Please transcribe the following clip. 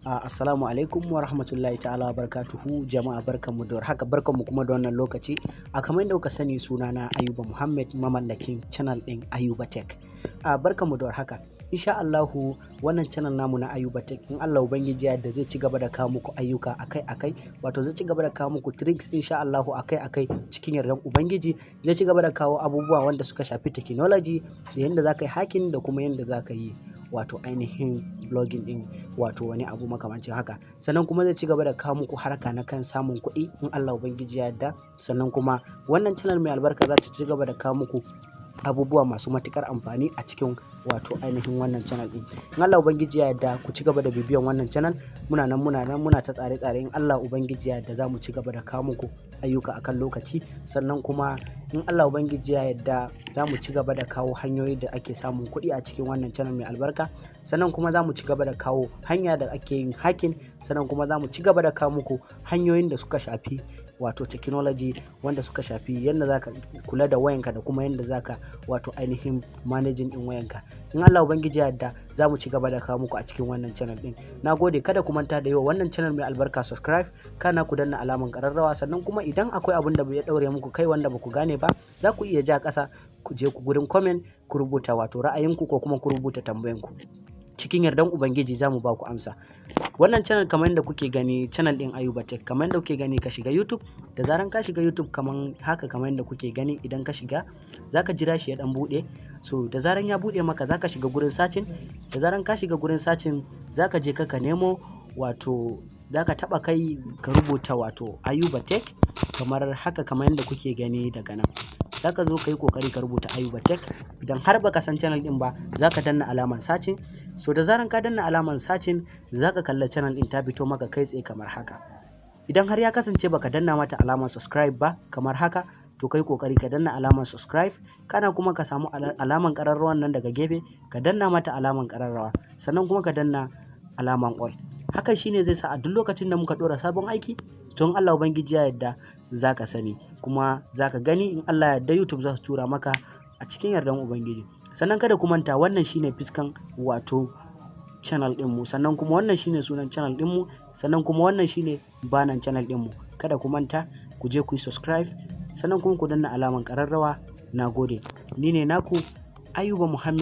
Assalamu alaikum wa rahmatullahi ta'ala wa barakatuhu. Jama'a barkanmu da warhaka, barkanmu kuma da wannan lokaci. Kamar yadda kuka sani, sunana Ayuba Muhammad, mamallakin channel ɗin Ayuba Tech. Barkanmu da warhaka. Insha Allahu wannan channel namu na Ayuba Tech, in Allah ubangiji ya yarda, zai ci gaba da kawo muku ayyuka akai-akai, wato zai ci gaba da kawo muku tricks insha Allahu akai-akai cikin yardan ubangiji. Zai ci gaba da kawo abubuwa wanda suka shafi technology, da yanda za ka yi hacking da kuma yanda za ka yi wato ainihin blogging din, wato wani abu makamancin haka. Sannan kuma zai ci gaba da kawo muku harka na kan samun kuɗi in Allah ubangiji ya yarda. Sannan kuma wannan channel mai albarka za ta ci gaba da kawo muku abubuwa masu matukar amfani a cikin wato ainihin wannan channel din. In Allah ubangiji ya yarda, ku ci gaba da bibiyan wannan channel. Muna ta tsare-tsare. In Allah ubangiji ya yarda, za mu ci gaba da kawo muku ayyuka akan lokaci. Sannan kuma in Allah ubangiji ya yarda, za mu ci gaba da kawo hanyoyi da ake samun kuɗi a cikin wannan channel mai albarka. Sannan kuma za mu ci gaba da kawo hanya da ake yin hacking. Sannan kuma za mu ci gaba da kawo muku hanyoyin da suka shafi wato technology, wanda suka shafi yadda za ka kula da wayanka da kuma yadda za ka wato ainihin managing din wayanka. In Allah ubangiji ya yarda, za mu ci gaba da kawo muku a cikin wannan channel din. Na gode. Kada ku manta da yi wa wannan channel mai albarka subscribe, kana ku danna alaman kararrawa. Sannan kuma idan akwai abin da bai daure muku kai wanda ba ku gane ba, za ku iya ja ƙasa ku je ku gurin comment ku rubuta wato ra'ayinku ko kuma ku rubuta tambayanku. Cikin yardan ubangiji za mu ba ku amsa. Wannan channel kamar yadda kuke gani, channel din Ayuba Tech, kamar yadda kuke gani, ka shiga YouTube. Da zaran ka shiga YouTube kamar haka, kamar yadda kuke gani, idan ka shiga za ka jira shi ya dan bude. So da zaran ya bude maka, za ka shiga gurin searching. Da zaran ka shiga gurin searching, za ka je ka nemo wato, za ka taba kai ka rubuta wato Ayuba Tech kamar haka, kamar yadda kuke gani daga nan. Za ka zo ka yi kokari ka rubuta Ayuba Tech. Idan har baka san channel din ba, za ka danna alamar searching. So da zaran ka danna alamar searching, za ka kalla channel din ta fito maka kai tsaye kamar haka. Idan har ya kasance baka danna mata alamar subscribe ba kamar haka, to kai kokari ka danna alamar subscribe. Kana kuma ka samu alamar kararrawan nan daga gefe, ka danna mata alamar kararrawa. Sannan kuma ka danna alamar all. Hakan shine zai sa a duk lokacin da muka dora sabon aiki, to in Allah ubangiji ya yarda, za ka sani kuma za ka gani. In Allah ya yarda, YouTube za su tura maka a cikin yardan ubangiji. Sannan kada ku manta, wannan shine fiskan wato channel dinmu. Sannan kuma wannan shine sunan channel dinmu. Sannan kuma wannan shine banan channel dinmu. Kada ku manta, ku je ku yi subscribe. Sannan kuma ku danna alamar kararrawa. Na gode. Ni ne naku Ayuba Muhammad.